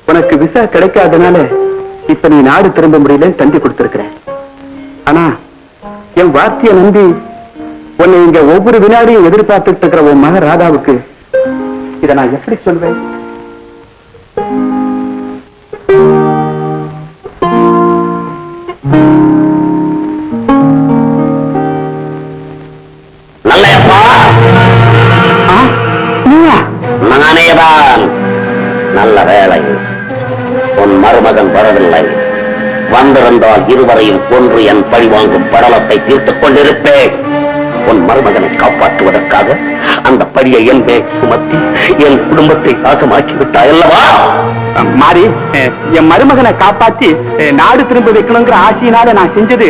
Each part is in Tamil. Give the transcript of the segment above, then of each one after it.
உனக்கு விசா கிடைக்காதனால இப்ப நீ நாடு திரும்ப முடியலன்னு தந்தி கொடுத்திருக்கிறேன். ஆனா என் வார்த்தையை நம்பி உன்னை இங்க ஒவ்வொரு வினாடியும் எதிர்பார்த்துட்டு இருக்கிற உன் மக ராதாவுக்கு இதை நான் எப்படி சொல்வேன்? நானேதான். நல்ல வேலை, உன் மருமகன் வரவில்லை. வந்திருந்தால் இருவரையும் கொன்று என் பழிவாங்கும் படலத்தை தீர்த்துக் கொண்டிருப்பேன். உன் மருமகனை காப்பாற்றுவதற்காக அந்த பழியை என் மேல் சுமத்தி என் குடும்பத்தை நாசமாக்கி விட்டாய் அல்லவா? மாறி, என் மருமகனை காப்பாத்தி நாடு திரும்ப வைக்கணுங்கிற ஆசையினால நான் செஞ்சது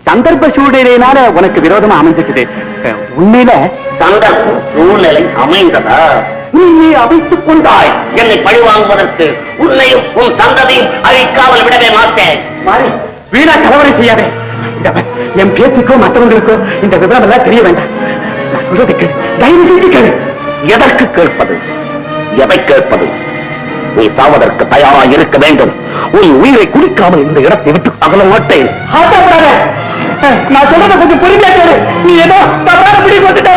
சந்தர்ப்ப சூழ்நிலையினால உனக்கு விரோதமா அமைஞ்சிட்டது. உண்மையில சந்தர்ப்ப சூழ்நிலை அமைந்ததா? நீ அமைத்துக் கொண்டாய். என்னை பழி வாங்குவதற்கு உன்னையும் உன் சந்ததியும் அழிக்காமல் விடவே மாட்டேன். வீணா கலவரை செய்யாதே. என் பேச்சுக்கோ மற்றவங்களுக்கோ இந்த விவரம் எல்லாம் தெரிய வேண்டாம். நான் சொல்றது கேளு, தயவு செய்து கேளு. எதற்கு கேட்பது? எதை கேட்பது? நீ சாவதற்கு தயாரா இருக்க வேண்டும். உன் உயிரை குடிக்காமல் இந்த இடத்தை விட்டு அகல மாட்டேன். நான் சொல்றத கொஞ்சம் பொறுமையா கேளு. நீ ஏதோ தவறான முடிவு வந்துட்ட.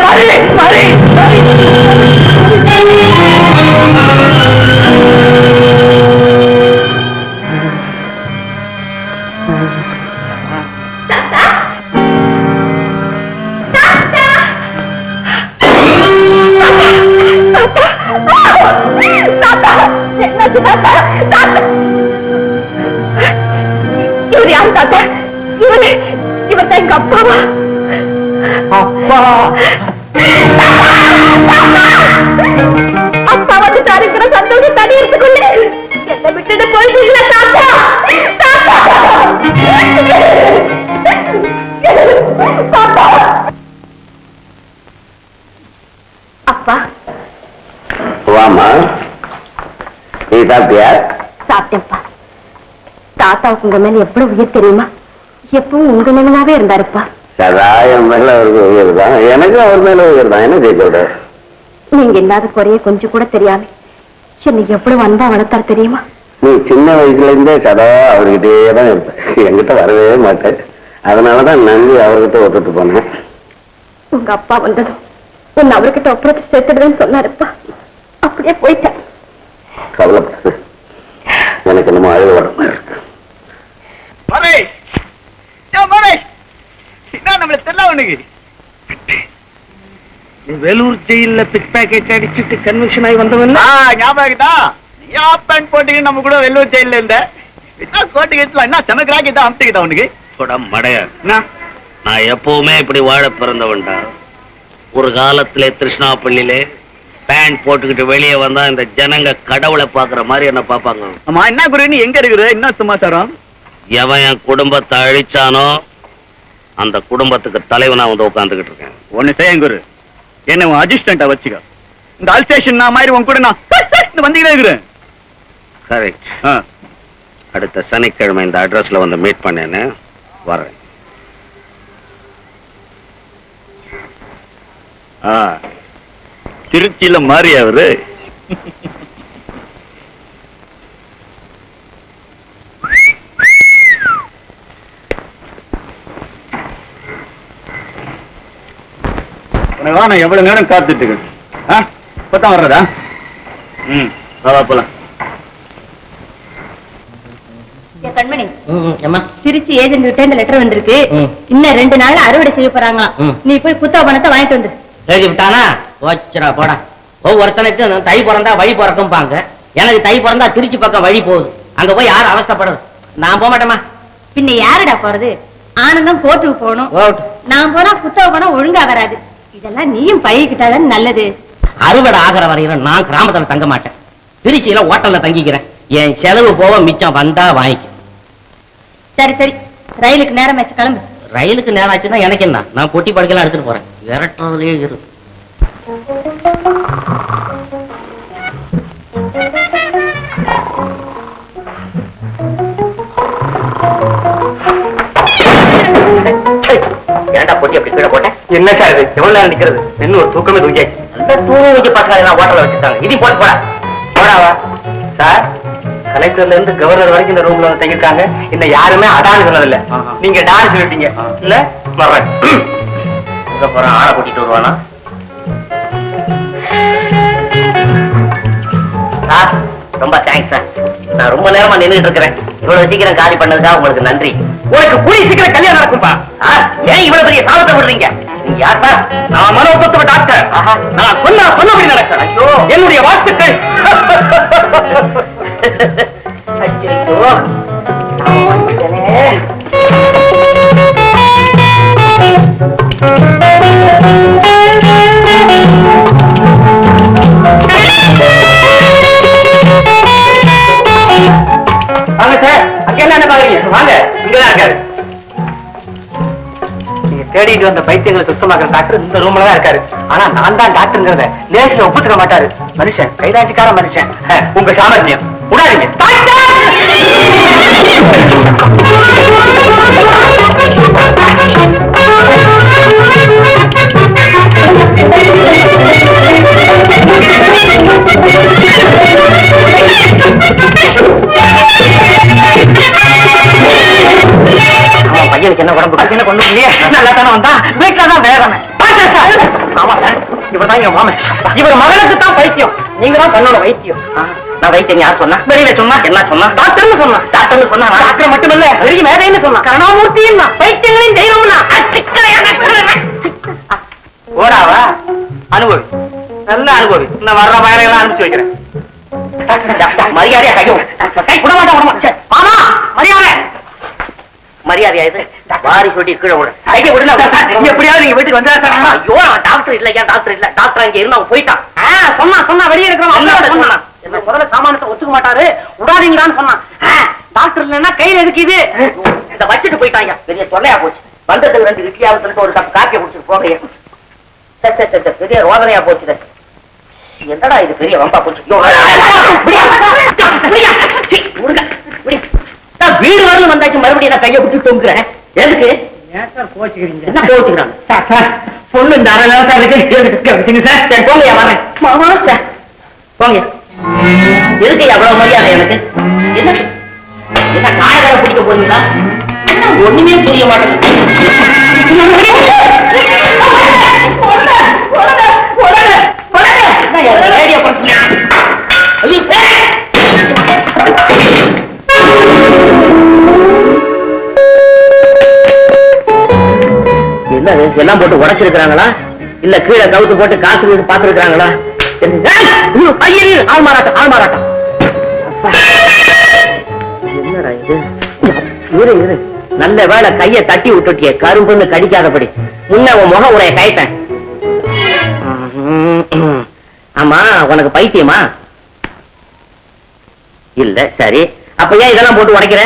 இவர் யாரு தாத்தா? இவர் தான் எங்க அப்பாவா? அப்பா அப்பா வந்து தருக்கிற சந்தோஷம் தனி எடுத்துக்கொள்ள என்ன விட்டுட்டு போயிட்டீங்களா தாத்தா? அப்பா வாமா, நீ சாப்பிட்டியா? சாப்பிட்டேன்ப்பா. தாத்தாவுக்கு உங்க மேல எவ்வளவு உயிர் தெரியுமா? எப்பவும் உங்க நினைவாவே இருந்தாருப்பா. சதா என் மேல அவருக்கு உயிர் தான், எனக்கு அவர் மேல உயிர் தான். என்ன ஜெயிச்சோட நீங்க இல்லாத குறைய கொஞ்சம் கூட தெரியாம என்னை எவ்வளவு அன்பா வளர்த்தாரு தெரியுமா? நீ சின்ன வயசுல இருந்தே சதா அவர்கிட்டே தான் இருப்ப. என்கிட்ட வரவே மாட்டேன். அதனாலதான் நன்றி அவர்கிட்ட விட்டுட்டு போனேன். உங்க அப்பா வந்ததும் உன்னை அவர்கிட்ட ஒப்புரத்து சேர்த்துடுவேன்னு சொன்னாருப்பா. அப்படியே போயிட்டேன். கவலைப்படாது, எனக்கு என்னமோ அழுக வரமா இருக்கு. வேலூர் ஜெயில பிக் பாக்கெட் அடிச்சுட்டு கன்வென்ஷன் ஆகி வந்தவன் ஞாபகம் போட்டீங்க. நம்ம கூட வெள்ளூர் ஜெயில இருந்த கோட்டுக்கு என்ன சமக்கிராக்கி தான் அமுத்திக்கிட்டா உனக்கு மடைய. நான் எப்பவுமே இப்படி வாழ பிறந்தவன்டா. ஒரு காலத்திலே திருஷ்ணாப்பள்ளியிலே பேண்ட் போட்டுக்கிட்டு வெளியே வந்தா இந்த ஜனங்க கடவுளை பாக்குற மாதிரி என்ன பாப்பாங்க. ஆமா, என்ன குரு நீ எங்க இருக்கிற? என்ன சமாச்சாரம்? எவன் என் குடும்பத்தை அழிச்சானோ அந்த குடும்பத்துக்கு தலைவனா வந்து உட்காந்துக்கிட்டு இருக்கேன். ஒண்ணு செய்ய குரு, என்ன உன் அசிஸ்டண்டா வச்சுக்க. இந்த அல்சேஷன் நான் மாதிரி உன் கூட நான் வந்துக்கிட்டே இருக்கிறேன். கரெக்ட். அடுத்த சனிக்கிழமை இந்த அட்ரஸ்ல வந்து மீட் பண்ணேன்னு வரேன். திருச்சியில மாறி அவரு நான் எவ்வளவு நேரம் காத்துட்டு இப்பதான் வர்றதா? போலாம். கண்மணி, திருச்சி ஏஜென்ட் கிட்ட இந்த லெட்டர் வந்திருக்கு. இன்னும் 2 நாள்ல அறுவடை செய்ய போறாங்களா? நீ போய் குத்தா பணத்தை வாங்கிட்டு வந்து எழுதி விட்டானா வச்சுரா போடா. ஒவ்வொருத்தனுக்கு தை பிறந்தா வழி பிறக்கும்பாங்க. எனக்கு தை பிறந்தா திருச்சி பக்கம் வழி போகுது. அங்க போய் யாரும் அவஸ்தப்படுது? நான் போக மாட்டேமா. பின்ன யாருடா போறது? ஆனந்தம் கோர்ட்டுக்கு போகணும். நான் போனா புத்தக பணம் ஒழுங்கா வராது. இதெல்லாம் நீயும் பழகிக்கிட்டாதான் நல்லது. அறுவடை ஆகிற வரையிலும் நான் கிராமத்துல தங்க மாட்டேன். திருச்சியில ஹோட்டல்ல தங்கிக்கிறேன். என் செலவு போக மிச்சம் வந்தா வாங்கிக்க. சரி சரி, ரயிலுக்கு நேரம் ஆச்சு, கிளம்பு. ரயிலுக்கு நேரம் ஆச்சுன்னா எனக்கு என்ன? நான் பொட்டி படுக்கலாம் எடுத்துட்டு போறேன். விரட்டுறதுலயே இரு. ஏன்டா பொட்டி அப்படி கீழே போட்டேன்? என்ன சார் இது? எவ்வளவு நேரம் நிக்கிறது? இன்னும் ஒரு தூக்கமே தூங்கியாச்சு. தூங்கி வச்சு பசங்க எல்லாம் ஹோட்டல்ல வச்சுட்டாங்க. இது போட்டு போடா போடாவா சார். கலெக்டர்ல இருந்து கவர்னர் வரைக்கும் இந்த ரூம்ல தங்கிருக்காங்க. இன்னும் யாருமே அடான்னு சொன்னதில்ல. நீங்க டான்னு சொல்லிட்டீங்க இல்ல? வர்றேன். எங்க போறான்? ஆளை கூட்டிட்டு வருவானா? சார் ரொம்ப தேங்க்ஸ் சார். நான் ரொம்ப நேரமா நின்றுட்டு இருக்கிறேன். இவ்வளவு சீக்கிரம் காலி பண்ணதுக்காக உங்களுக்கு நன்றி. உனக்கு கூடி சீக்கிரம் கல்யாணம் நடக்கும்பா. ஏன் இவ்வளவு பெரிய சாபத்தை விடுறீங்க? நீங்க யார் சார்? நான் மனோபத்துவ டாக்டர். நான் சொன்னபடி நடக்க. ஐயோ என்னுடைய வாழ்த்துக்கள். ஐயோ நான் வந்துட்டேனே. வாங்க சார். அங்க என்ன பாக்குறீங்க? வாங்க. இங்கதான் இருக்காரு. நீங்க தேடிட்டு வந்த பைத்தியங்களை சுத்தமாக்குற டாக்டர் இந்த ரூம்ல தான் இருக்காரு. ஆனா நான் தான் டாக்டர்ங்கிறத லேசில ஒப்புத்துக்க மாட்டாரு. மனுஷன் கைதாட்சிக்கார மனுஷன். உங்க சாமர்த்தியம் உடாதீங்க. பையனுக்கு என்ன உடம்பு? என்ன கொண்டு இல்லையே? நல்லா தானே வந்தா? வீட்டுல தான் வேதனை. ஆமா சார், இவர் தான் என் மாமன். இவர் மகனுக்கு தான் பைத்தியம். நீங்க தான் பண்ணணும் வைத்தியம். நான் வைத்தியம் யார் சொன்னா? வெளியில சொன்னா என்ன சொன்னா? டாக்டர்னு சொன்னா. டாக்டர்னு சொன்னா? டாக்டர் மட்டுமல்ல, பெரிய மேதைன்னு சொன்னா. கருணாமூர்த்தின்னா பைத்தியங்களையும் தெய்வம்னா. ஓடாவா அனுபவி, நல்ல அனுபவி. நான் வர்ற வயலையெல்லாம் அனுப்பிச்சு வைக்கிறேன். மரியாதையா கையும் கை விட மாட்டேன். மாமா மரியாதை. மரியாதையா இது? வாரி சொல்லி கீழே விடு. கையை விடுனா எப்படியாவது நீங்க வீட்டுக்கு வந்தா சார். ஐயோ அவன் டாக்டர் இல்ல. ஏன் டாக்டர் இல்ல? டாக்டர் அங்க இருந்து அவன் போயிட்டான். சொன்னா வெளியே இருக்கிறவன் சொன்னா என்ன முதல்ல சாமானத்தை ஒத்துக்க மாட்டாரு. விடாதீங்களான்னு சொன்னான். டாக்டர் இல்லைன்னா கையில இருக்குது. இத வச்சுட்டு போயிட்டாங்க. பெரிய தொல்லையா போச்சு. வந்ததுக்கு 2 இட்லியாவது சொல்லிட்டு ஒரு கப் காப்பியை குடிச்சிட்டு போகையே. சரி பெரிய ரோதனையா போச்சு. என்னடா இது பெரிய வம்பா போச்சு. வீடு வரலும் வந்தாச்சு மறுபடியும் நான் கையை விட்டு தொங்குறேன். எதுக்கு? என்ன கோச்சுக்கிறாங்க? பொண்ணு இந்த அரை நேரம் சார் இருக்கு சார். சரி போங்கயா வரேன். மாமா சார் போங்க. எதுக்கு எவ்வளவு மரியாதை எனக்கு? என்ன என்ன காயகளை பிடிக்க போறீங்களா? என்ன ஒண்ணுமே புரிய மாட்டேங்குது. ரேடியோ பிரச்சனை. என்னது எல்லாம் போட்டு உடைச்சிருக்கிறாங்களா? இல்ல கீழே கவுத்து போட்டு காசு வீடு பாத்துருக்காங்களா? ஆள் மாறாட்டம். என்னடா இது? இரு நல்ல வேலை கைய தட்டி விட்டுட்டிய. கரும்புன்னு கடிக்காதபடி. முன்ன உன் முக உடைய கைட்டேன். ஆமா உனக்கு பைத்தியமா? இல்ல சரி. அப்ப ஏன் இதெல்லாம் போட்டு உடைக்கிற?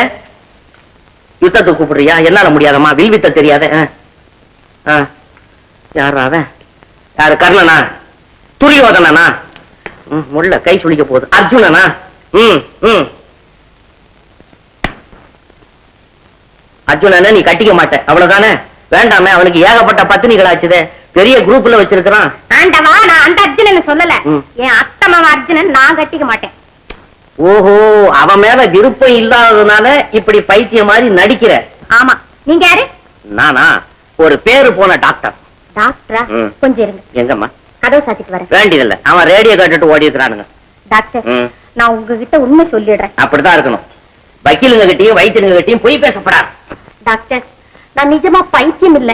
யுத்தத்தை கூப்பிடுறியா? என்னால முடியாதம்மா. வில்வித்த தெரியாத. யாராவ? யாரு? கர்ணனா? துரியோதனா? முள்ள கை சுளிக்க போகுது. அர்ஜுனனா? அர்ஜுனனை நீ கட்டிக்க மாட்ட அவ்வளவுதானே? வேண்டாமே, அவனுக்கு ஏகப்பட்ட பத்தினிகளாச்சுதே. பெரிய குரூப்ல வச்சிருக்கிறான். ஆண்டவா, நான் அந்த அர்ஜுனன் சொல்லல. என் அத்தை மாமா அர்ஜுனன் நான் கட்டிக்க மாட்டேன். ஓஹோ, அவன் மேல விருப்பம் இல்லாததுனால இப்படி பைத்தியம் மாதிரி நடிக்கிற. ஆமா. நீங்க யாரு? நானா? ஒரு பேரு போன டாக்டர். டாக்டரா? கொஞ்சம் இருங்க. எங்கம்மா? கதவை சாத்திட்டு வரேன். வேண்டியதில்லை, அவன் ரேடியோ கேட்டுட்டு ஓடி இருக்கிறானுங்க. டாக்டர், நான் உங்ககிட்ட உண்மை சொல்லிடுறேன். அப்படிதான் இருக்கணும். வக்கீலுங்க கிட்டையும் வைத்தியங்க கிட்டையும் பொய் பேசப்படாது. டாக்டர், நான் நிஜமா பைத்தியம் இல்ல.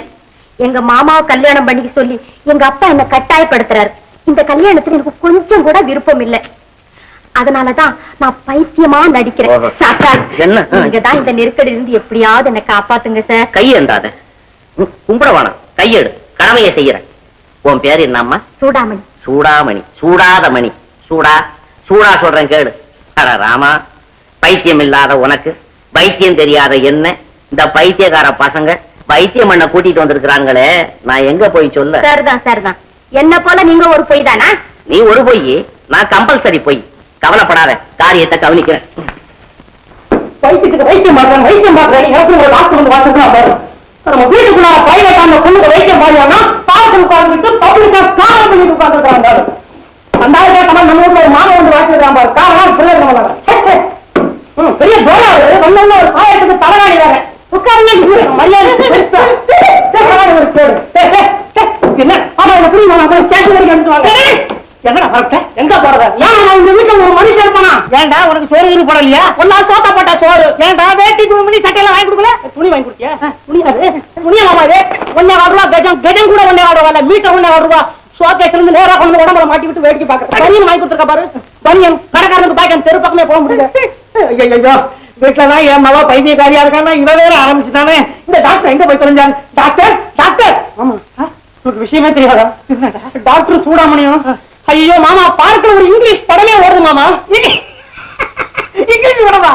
எங்க மாமாவை கல்யாணம் பண்ணிக்க சொல்லி எங்க அப்பா என்ன கட்டாயப்படுத்துறாரு. இந்த கல்யாணத்துல எனக்கு கொஞ்சம் கூட விருப்பம் இல்ல. அதனாலதான் நான் பைத்தியமா நடிக்கிறேன். சார், நீங்க தான் இந்த நெருக்கடியில இருந்து எப்படியாவது என்ன காப்பாத்துங்க சார். கையெண்டாத, கும்பிடவானா, கையெடு, கடமையை செய்யறேன். உன் பேரு என்னம்மா? சூடாமணி. சூடாமணி, சூடாத மணி. சூடா சொல்றேன் கேடு. அட ராமா, பைத்தியம் இல்லாத உனக்கு வைத்தியம் தெரியாத என்ன இந்த பைத்தியக்கார பசங்க வைத்தியம் பண்ண கூட்டிட்டு வந்திருக்கிறாங்களே, நான் எங்க போய் சொல்ல? சரிதான். என்ன போல நீங்க ஒரு பொய் தானா? நீ ஒரு பொய், நான் கம்பல்சரி பொய். கவலைப்படாத, காரியத்தை கவனிக்கிறேன். வைத்தியம் பாக்குறேன். எனக்கு ஒரு டாக்டர் வந்து வாசிக்கலாம் பாரு. நம்ம வீட்டுக்குள்ள பிரைவேட் அந்த பொண்ணுக்கு வைத்தியம் பாருங்கன்னா பாசல் உட்கார்ந்துட்டு பப்ளிக்கா காரணம் பண்ணிட்டு உட்கார்ந்துருக்காங்க பாரு. 2000 நம்ம ஊர்ல ஒரு மாணவன் வந்து வாசிக்கிறான் பாரு. காரணம் பிள்ளை ஒண்ணு ஒரு பாயத்துக்கு தலைவாணி வேற உட்காருங்க மரியாதை ஒரு கேடு என்ன ஆமா எப்படி ஸ்டேஷன் வரைக்கும் அனுப்புவாங்க என்னடா பரட்ட எங்க போறத ஏன் இந்த வீட்டுல ஒரு மனுஷன் இருப்பானா ஏன்டா உனக்கு சோறு இரு போடலையா ஒன்னா சோத்தா போட்டா சோறு ஏன்டா வேட்டி துணி சட்டையெல்லாம் வாங்கி கொடுக்கல துணி வாங்கி கொடுத்தியா துணியாமா இது ₹1.25 கஜம் கஜம் கூட ₹1.25 மீட்டர் ₹1.25 சோக்கேட்ல இருந்து நேரா கொண்டு உடம்புல மாட்டி விட்டு வேடிக்கை பாக்க பனியன் வாங்கி கொடுத்துருக்க பாரு பனியன் கடைக்காரனுக்கு பாக்க தெரு பக்கமே போக முடியல ஐயோ வீட்டுலதான் என் மவ பைத்தியக்காரியா இருக்கானா இவ வேற ஆரம்பிச்சுட்டானே இந்த டாக்டர் எங்க போய் தெரிஞ்சாங்க டாக்டர் டாக்டர் ஆமா ஒரு விஷயமே தெரியாதா டாக்டர் சூடாமணியும் ஐயோ மாமா பார்க்கல ஒரு இங்கிலீஷ் படமே ஓடுது மாமா இங்கிலீஷ் படமா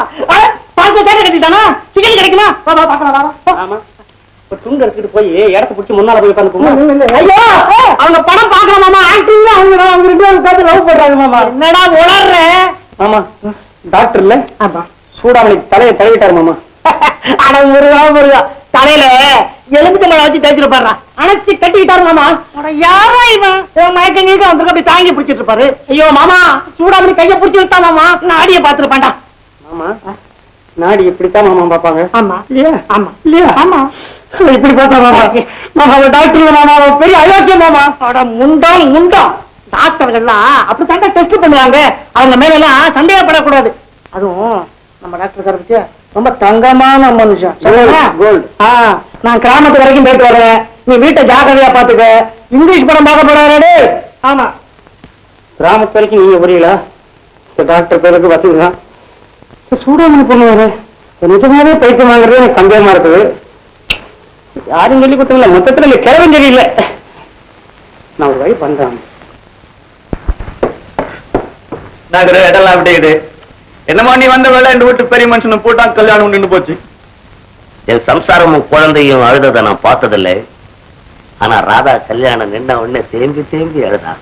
பார்க்க தேட கட்டிட்டானா டிக்கெட் கிடைக்குமா பாபா பாக்கலாம் ஆமா ஒரு துண்டு எடுத்துட்டு போய் இடத்த பிடிச்சி முன்னால போய் உட்காந்து ஐயோ அவங்க படம் பாக்கலாம் மாமா ஆக்டிங்ல அவங்க ரெண்டு பேரும் சேர்த்து லவ் பண்றாங்க மாமா என்னடா உளர்ற ஆமா டாக்டர் இல்ல ஆமா சூடாமணி தலையை தடவிட்டாரு மாமா அட முருகா தலையில எலும்புத்தம்பழம் வச்சு தேய்ச்சிட்டு பாடுறான் அணைச்சு கட்டிக்கிட்டாரு மாமா யாரோ இவன் மயக்கங்க வந்து அப்படி தாங்கி பிடிச்சிட்டு இருப்பாரு ஐயோ மாமா சூடாமணி கைய பிடிச்சி விட்டா மாமா நாடிய பாத்துருப்பாண்டா மாமா நாடி இப்படித்தான் மாமா பாப்பாங்க ஆமா இல்லையா ஆமா இல்லையா ஆமா இப்படி பார்த்தா மாமா மாமா டாக்டர் மாமா பெரிய அயோக்கியம் மாமா அட முண்டம் முண்டம் டாக்டர்கள்லாம் அப்படித்தாண்டா டெஸ்ட் பண்ணுவாங்க அவங்க மேல எல்லாம் சந்தேகப்படக்கூடாது அதுவும் நம்ம டாக்டர் சார் பத்தியா ரொம்ப தங்கமான மனுஷன் நான் கிராமத்து வரைக்கும் போயிட்டு வரேன் நீ வீட்டை ஜாக்கிரதையா பாத்துக்க இங்கிலீஷ் படம் பார்க்க போறாரு ஆமா கிராமத்து வரைக்கும் நீங்க புரியல டாக்டர் பேருக்கு வசதிதான் சூடாமணி பண்ணுவாரு நிஜமாவே பைத்தியம் வாங்குறது எனக்கு சந்தேகமா இருக்குது யாரும் சொல்லி கொடுத்தீங்களா மொத்தத்துல இல்ல கிழவன் தெரியல நான் ஒரு வழி பண்றேன் டாக்டர் இடம்லாம் அப்படியே என்னமா நீ வந்த வேலை இந்த வீட்டு பெரிய மனுஷனை போட்டா கல்யாணம் நின்று போச்சு என் சம்சாரமும் குழந்தையும் அழுததை நான் பார்த்ததில்லை ஆனா ராதா கல்யாணம் நின்ன உடனே தேம்பி தேம்பி அழுதா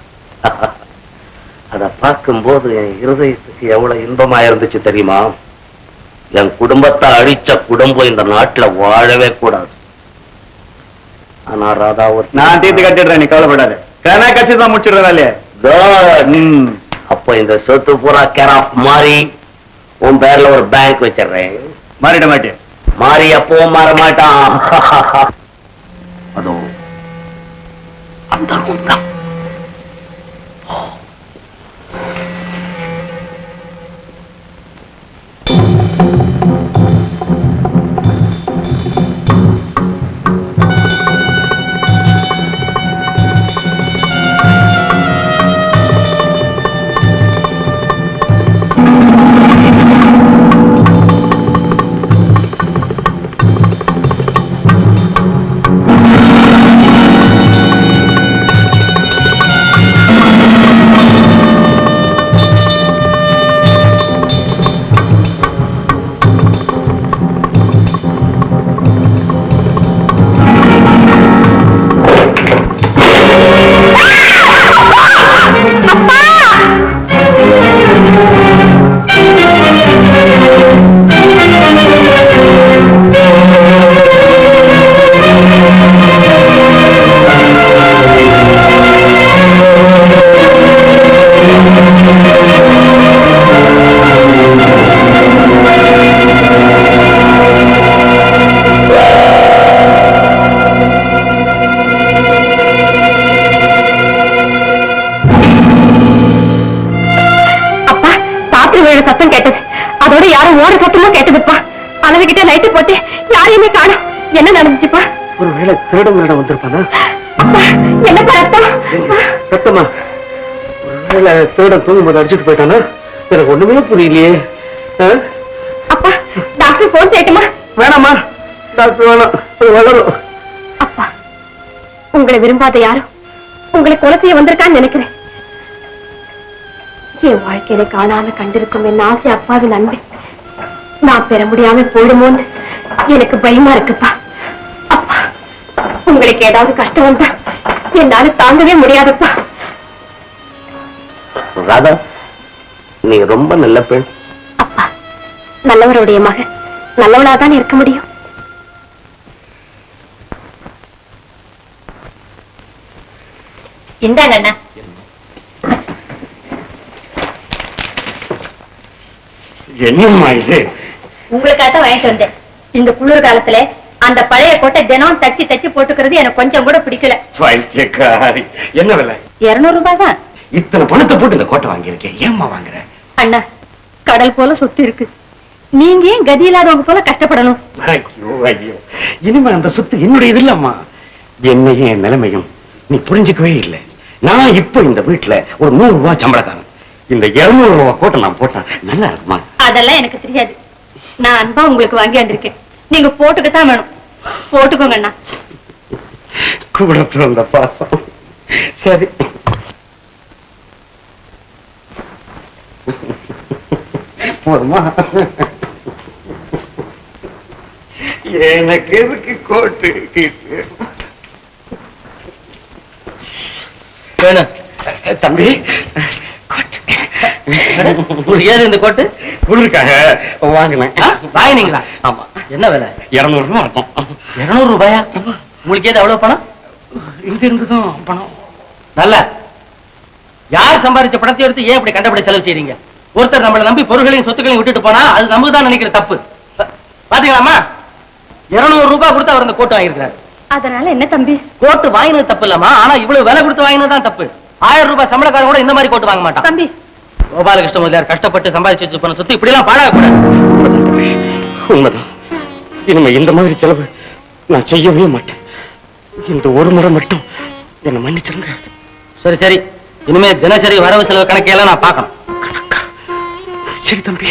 அத பார்க்கும் போது என் இருதயத்துக்கு எவ்வளவு இன்பமா இருந்துச்சு தெரியுமா என் குடும்பத்தை அழிச்ச குடும்பம் இந்த நாட்டுல வாழவே கூடாது ஆனா ராதா நான் தீர்த்து கட்டிடுறேன் நீ கவலைப்படாது கனா கட்சி தான் முடிச்சிடுறேன் இல்லையா அப்போ இந்த சொத்து பூரா கேர் ஆஃப் மாறி உன் பேர்ல ஒரு பேங்க் வச்சிடுறேன் மாறிட மாட்டேன் மாறி அப்பவும் மாற மாட்டான் அதோ அந்த ரூம் தான் திருடம் வந்திருப்பானா என்ன சத்தமா திருடம் தூங்கும் போது அடிச்சுட்டு போயிட்டானா எனக்கு ஒண்ணுமே புரியலையே அப்பா டாக்டர் போன் செய்யட்டுமா வேணாமா டாக்டர் வேணாம் வளரும் அப்பா உங்களை விரும்பாத யாரும் உங்களை கொலை செய்ய வந்திருக்கான்னு நினைக்கிறேன் என் வாழ்க்கையில காணாம கண்டிருக்கும் என் ஆசை அப்பாவின் அன்பை நான் பெற முடியாம போயிடுமோன்னு எனக்கு பயமா இருக்குப்பா அப்பா உங்களுக்கு ஏதாவது கஷ்டம் வந்தா என்னால தாங்கவே முடியாதுப்பா ராதா நீ ரொம்ப நல்ல பெண் அப்பா நல்லவருடைய மகன் நல்லவளாதான் இருக்க முடியும் இந்தாங்க அண்ணா என்னம்மா இது உங்களுக்காக தான் வாங்கிட்டு வந்தேன். இந்த குளிர் காலத்துல அந்த பழைய கோட்டை தினம் தச்சு தச்சு போட்டுக்கிறது எனக்கு கொஞ்சம் கூட பிடிக்கல. பைத்தியக்காரி. என்ன விலை? 200 ரூபாய் தான். இத்தனை பணத்தை போட்டு இந்த கோட்டை வாங்கியிருக்கேன், ஏம்மா வாங்குற? அண்ணா, கடல் போல சொத்து இருக்கு, நீங்க ஏன் கதி இல்லாதவங்க போல கஷ்டப்படணும்? ஐயோ ஐயோ, இனிமே அந்த சொத்து என்னுடைய இது இல்லம்மா. என்னையும் என் நிலைமையும் நீ புரிஞ்சுக்கவே இல்லை. நான் இப்போ இந்த வீட்டுல ஒரு 100 ரூபாய் சம்பளக்காரன். இந்த 200 ரூபாய் கோட்டை நான் போட்டேன், நல்லா இருக்குமா? அதெல்லாம் எனக்கு தெரியாது. நான் அன்பா உங்களுக்கு வாங்கி வந்திருக்கேன், நீங்க போட்டுக்கத்தான் வேணும். போட்டுக்கோங்க அண்ணா. கூட பிறந்த பாசம். சரி, போதுமா? எனக்கு எதுக்கு கோட்டு கீட்டு? தம்பி, ஏது இந்த கோட்டு? குளிருக்காக வாங்கினேன். வாங்கினீங்களா? ஆமா. என்ன விலை? 200 ரூபாய் இருக்கும். 200 ரூபாயா? உங்களுக்கு ஏது அவ்வளவு பணம்? இங்க இருந்துதான் பணம். நல்ல யார் சம்பாதிச்ச பணத்தை எடுத்து ஏன் இப்படி கண்டபடி செலவு செய்றீங்க? ஒருத்தர் நம்மளை நம்பி பொருள்களையும் சொத்துக்களையும் விட்டுட்டு போனா அது நமக்கு தான் நினைக்கிற தப்பு. பாத்தீங்களாமா, 200 ரூபாய் கொடுத்து அவர் அந்த கோட்டு வாங்கியிருக்கிறார். அதனால என்ன தம்பி? கோட்டு வாங்கினது தப்பு இல்லமா, ஆனா இவ்வளவு விலை கொடுத்து வாங்கினது தான் தப்பு. 1000 ரூபாய் சம்பளக்காரன் கூட இந்த மாதிரி கோட்டு வாங்க மாட்டான். தம்பி, கோபாலகிருஷ்ண முதலியார் கஷ்டப்பட்டு சம்பாதிச்சு வச்சு போன சொத்து இப்படி எல்லாம் பாழாகக்கூடாது. உண்மைதான். இனிமே இந்த மாதிரி செலவு நான் செய்யவே மாட்டேன். இந்த ஒரு முறை மட்டும் என்னை மன்னிச்சிருங்க. சரி சரி, இனிமே தினசரி வரவு செலவு கணக்கையெல்லாம் நான் பார்க்கணும். கணக்கா? சரி தம்பி.